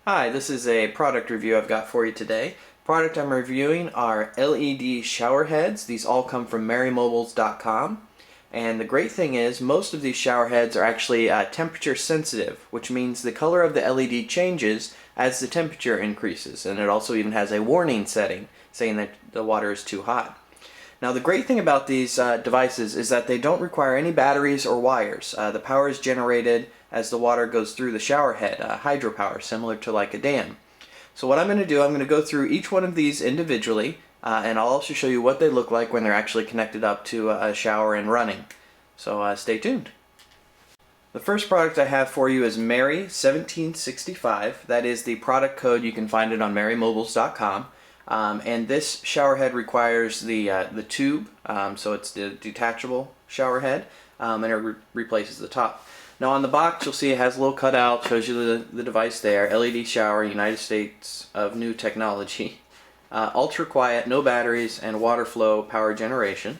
Hi, this is a product review I've got for you today. Product I'm reviewing are LED shower heads. These all come from MerryMobiles.com. And the great thing is most of these shower heads are actually temperature sensitive, which means the color of the LED changes as the temperature increases. And it also even has a warning setting saying that the water is too hot. Now the great thing about these devices is that they don't require any batteries or wires. The power is generated as the water goes through the shower head, hydropower, similar to like a dam. So what I'm going to do, I'm going to go through each one of these individually, and I'll also show you what they look like when they're actually connected up to a shower and running. So stay tuned. The first product I have for you is Merry 1765. That is the product code. You can find it on MerryMobiles.com. And this shower head requires the tube, so it's the detachable shower head, and it replaces the top. Now on the box you'll see it has a little cutout, shows you the device there, LED shower, United States of new technology, ultra quiet, no batteries, and water flow power generation.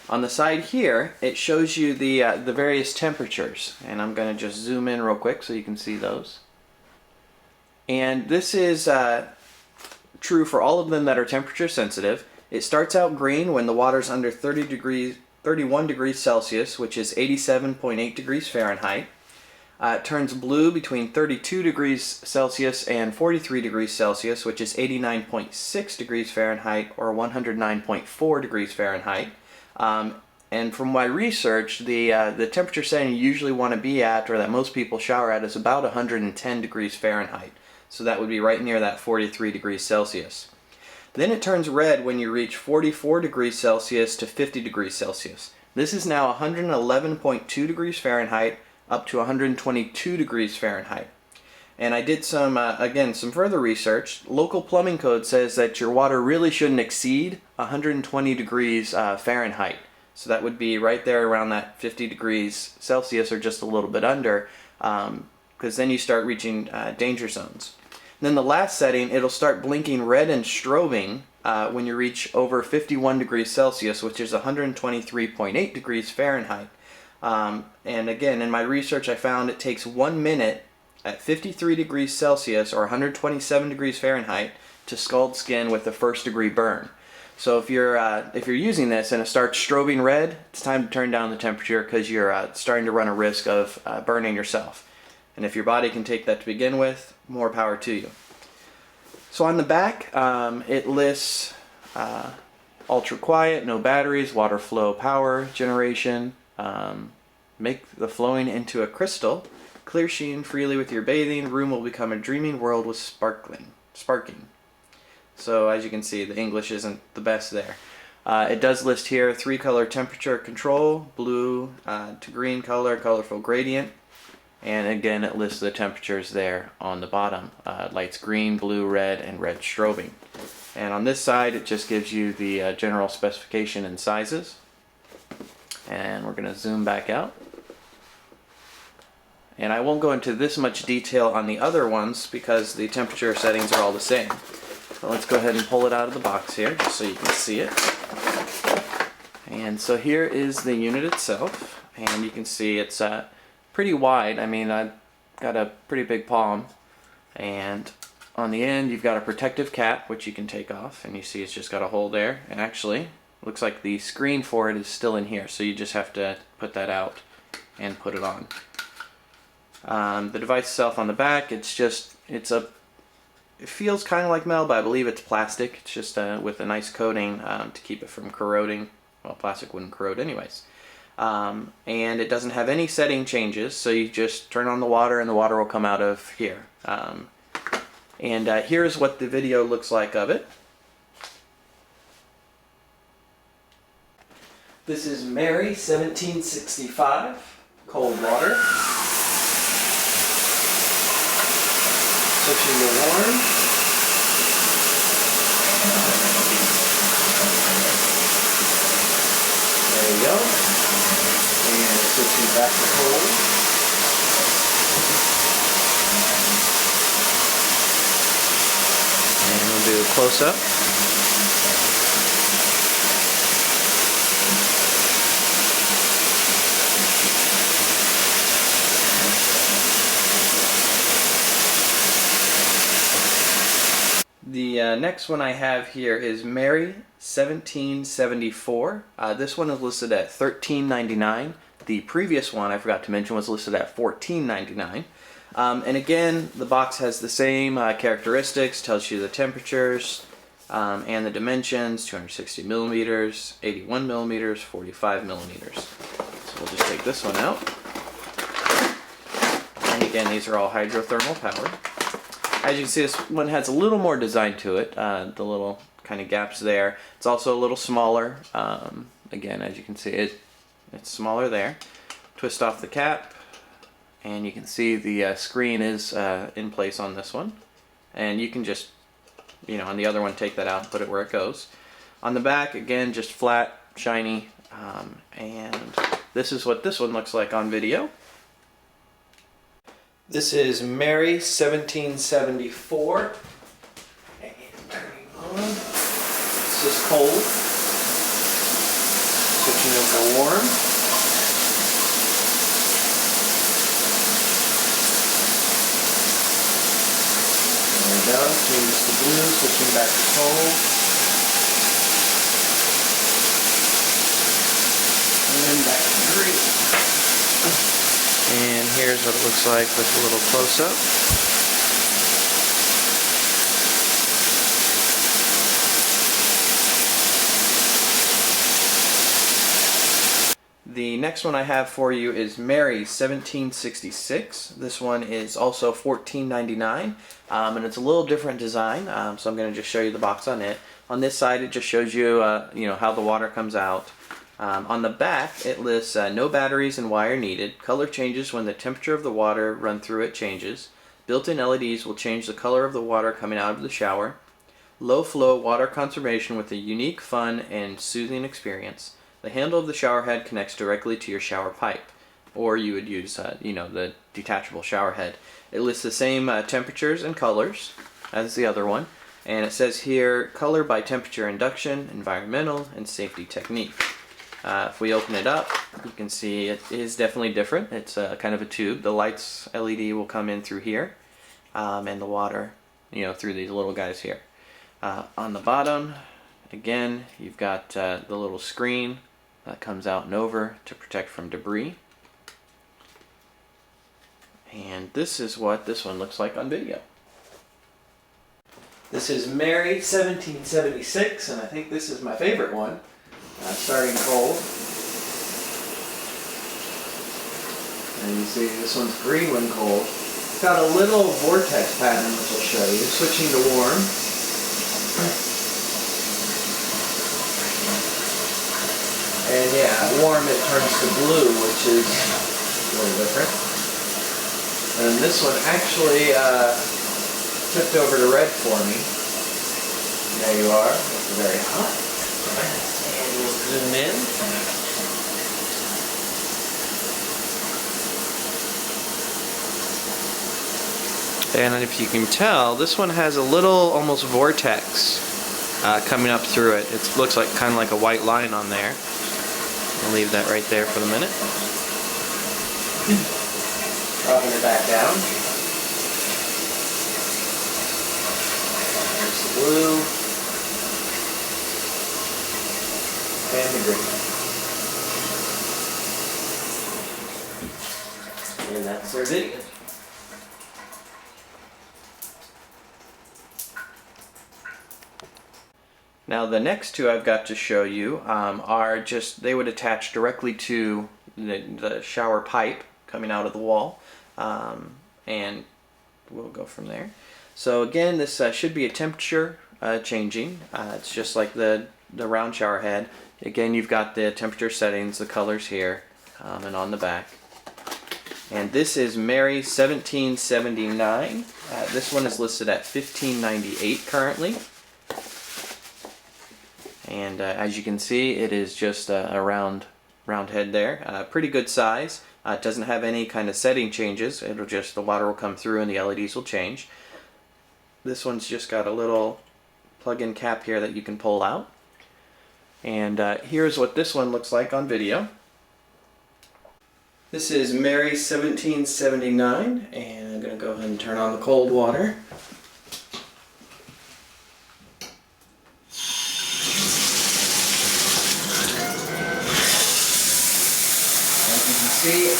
On the side here it shows you the various temperatures, and I'm going to just zoom in real quick so you can see those. And this is true for all of them that are temperature sensitive. It starts out green when the water's under 31 degrees Celsius, which is 87.8 degrees Fahrenheit. It turns blue between 32 degrees Celsius and 43 degrees Celsius, which is 89.6 degrees Fahrenheit or 109.4 degrees Fahrenheit. And from my research, the temperature setting you usually want to be at, or that most people shower at, is about 110 degrees Fahrenheit. So that would be right near that 43 degrees Celsius. Then it turns red when you reach 44 degrees Celsius to 50 degrees Celsius. This is now 111.2 degrees Fahrenheit up to 122 degrees Fahrenheit. And I did some further research. Local plumbing code says that your water really shouldn't exceed 120 degrees Fahrenheit. So that would be right there around that 50 degrees Celsius or just a little bit under, because then you start reaching danger zones. Then the last setting, it'll start blinking red and strobing when you reach over 51 degrees Celsius, which is 123.8 degrees Fahrenheit. And again, in my research I found it takes 1 minute at 53 degrees Celsius or 127 degrees Fahrenheit to scald skin with a first degree burn. So if you're using this and it starts strobing red, it's time to turn down the temperature because you're starting to run a risk of burning yourself. And if your body can take that to begin with, more power to you. So on the back, it lists ultra quiet, no batteries, water flow power generation, make the flowing into a crystal, clear sheen freely with your bathing, room will become a dreaming world with sparking. So as you can see, the English isn't the best there. It does list here 3-color temperature control, blue to green color, colorful gradient. And again, it lists the temperatures there on the bottom. Lights green, blue, red, and red strobing. And on this side, it just gives you the general specification and sizes. And we're going to zoom back out. And I won't go into this much detail on the other ones because the temperature settings are all the same. So let's go ahead and pull it out of the box here just so you can see it. And so here is the unit itself. And you can see it's pretty wide. I mean, I've got a pretty big palm, and on the end you've got a protective cap which you can take off, and you see it's just got a hole there, and actually looks like the screen for it is still in here, so you just have to put that out and put it on. The device itself on the back, it feels kind of like metal, but I believe it's plastic. It's just with a nice coating to keep it from corroding. Well, plastic wouldn't corrode anyways. And it doesn't have any setting changes, so you just turn on the water and the water will come out of here. And here's what the video looks like of it. This is Merry 1765 cold water. Switching to warm. There you go. And switching back to cold. And we'll do a close-up. The next one I have here is Mary 1774. This one is listed at $13.99. The previous one I forgot to mention was listed at $14.99. And again, the box has the same characteristics, tells you the temperatures and the dimensions, 260 millimeters, 81 millimeters, 45 millimeters. So we'll just take this one out. And again, these are all hydrothermal powered. As you can see, this one has a little more design to it, the little kind of gaps there. It's also a little smaller. Again, as you can see, it's smaller there. Twist off the cap, and you can see the screen is in place on this one. And you can just, on the other one, take that out and put it where it goes. On the back, again, just flat, shiny, and this is what this one looks like on video. This is Mary 1774. And turning on. This is cold. Switching over to warm. There we go. Changes to blue, switching back to cold. And then back to green. And here's what it looks like with a little close-up. The next one I have for you is Mary 1766. This one is also $14.99, and it's a little different design. So I'm going to just show you the box on it. On this side, it just shows you, how the water comes out. On the back, it lists no batteries and wire needed. Color changes when the temperature of the water run through it changes. Built-in LEDs will change the color of the water coming out of the shower. Low flow water conservation with a unique, fun, and soothing experience. The handle of the shower head connects directly to your shower pipe, or you would use, the detachable shower head. It lists the same temperatures and colors as the other one, and it says here, color by temperature induction, environmental, and safety technique. If we open it up, you can see it is definitely different. It's kind of a tube. The lights LED will come in through here, and the water, through these little guys here. On the bottom, again, you've got the little screen that comes out and over to protect from debris. And this is what this one looks like on video. This is Mary 1776, and I think this is my favorite one. Starting cold. And you see this one's green when cold. It's got a little vortex pattern which I'll show you. Switching to warm. And yeah, warm it turns to blue, which is a little different. And this one actually tipped over to red for me. There you are. It's very hot. And we'll zoom in. And if you can tell, this one has a little almost vortex coming up through it. It looks like kind of like a white line on there. I'll leave that right there for the minute. Dropping it back down. There's the blue. And the green. And that's our video. Now the next two I've got to show you are just, they would attach directly to the shower pipe coming out of the wall, and we'll go from there. So again, this should be a temperature changing. It's just like the round shower head. Again, you've got the temperature settings, the colors here, and on the back. And this is Mary 1779. This one is listed at $15.98 currently. And as you can see, it is just a round head there. Pretty good size. It doesn't have any kind of setting changes. It'll just, the water will come through and the LEDs will change. This one's just got a little plug-in cap here that you can pull out. And here's what this one looks like on video. This is Mary 1779, and I'm going to go ahead and turn on the cold water.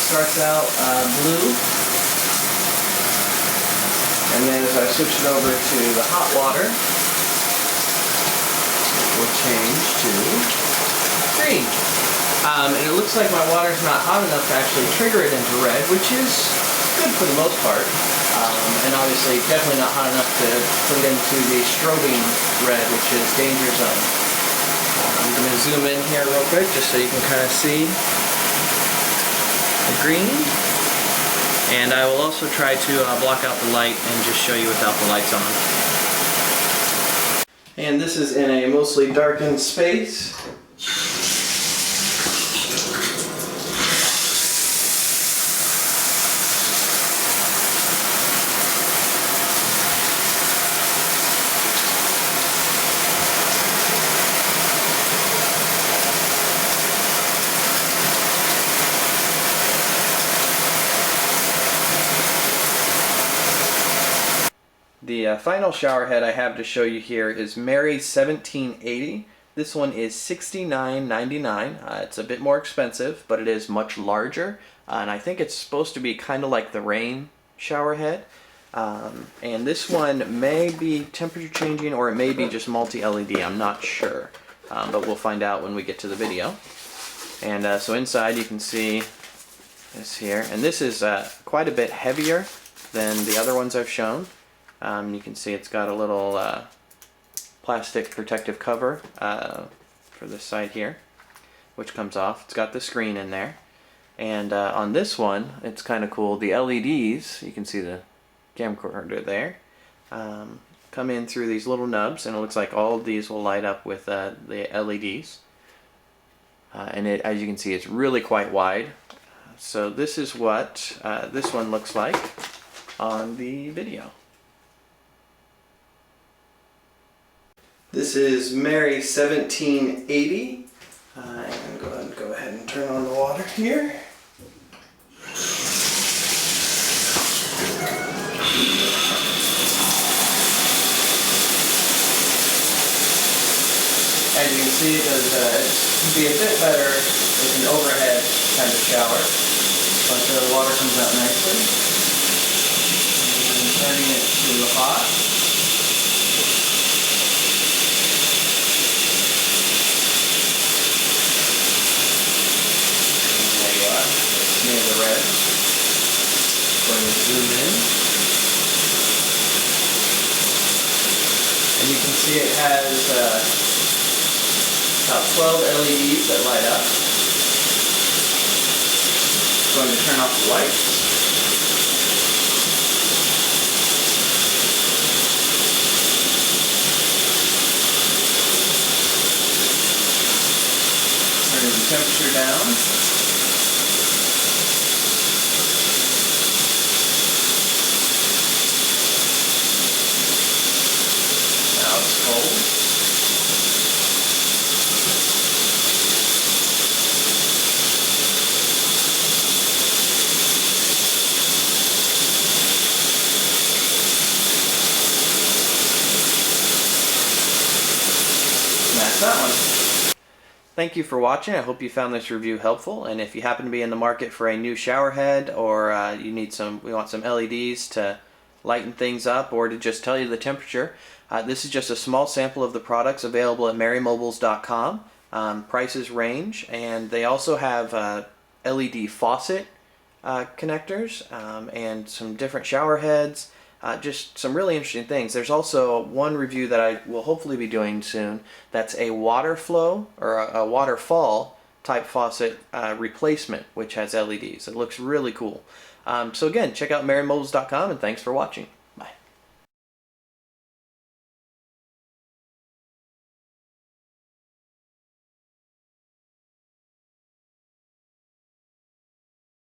starts out blue, and then as I switch it over to the hot water, it will change to green. And it looks like my water's not hot enough to actually trigger it into red, which is good for the most part. And obviously definitely not hot enough to put it into the strobing red, which is danger zone. I'm going to zoom in here real quick just so you can kind of see the green. And I will also try to block out the light and just show you without the lights on. And this is in a mostly darkened space. The final shower head I have to show you here is Mary 1780. This one is $69.99. It's a bit more expensive, but it is much larger. And I think it's supposed to be kind of like the Rain shower head. And this one may be temperature changing, or it may be just multi-LED. I'm not sure. But we'll find out when we get to the video. And so inside you can see this here. And this is quite a bit heavier than the other ones I've shown. You can see it's got a little plastic protective cover for this side here, which comes off. It's got the screen in there. And on this one, it's kind of cool. The LEDs, you can see the camcorder there, come in through these little nubs, and it looks like all of these will light up with the LEDs. And as you can see, it's really quite wide. So this is what this one looks like on the video. This is Mary 1780. I'm going to go ahead and turn on the water here. As you can see, it does be a bit better with an overhead kind of shower, but the water comes out nicely. And turning it to hot. Near the red. Going to zoom in. And you can see it has about 12 LEDs that light up. Going to turn off the lights. Turning the temperature down. That's that one. Thank you for watching. I hope you found this review helpful, and if you happen to be in the market for a new shower head, or you need we want some LEDs to lighten things up, or to just tell you the temperature, this is just a small sample of the products available at marymobiles.com. Prices range, and they also have LED faucet connectors and some different shower heads. Just some really interesting things. There's also one review that I will hopefully be doing soon that's a water flow or a waterfall type faucet replacement, which has LEDs. It looks really cool. So again, check out marymobiles.com, and thanks for watching.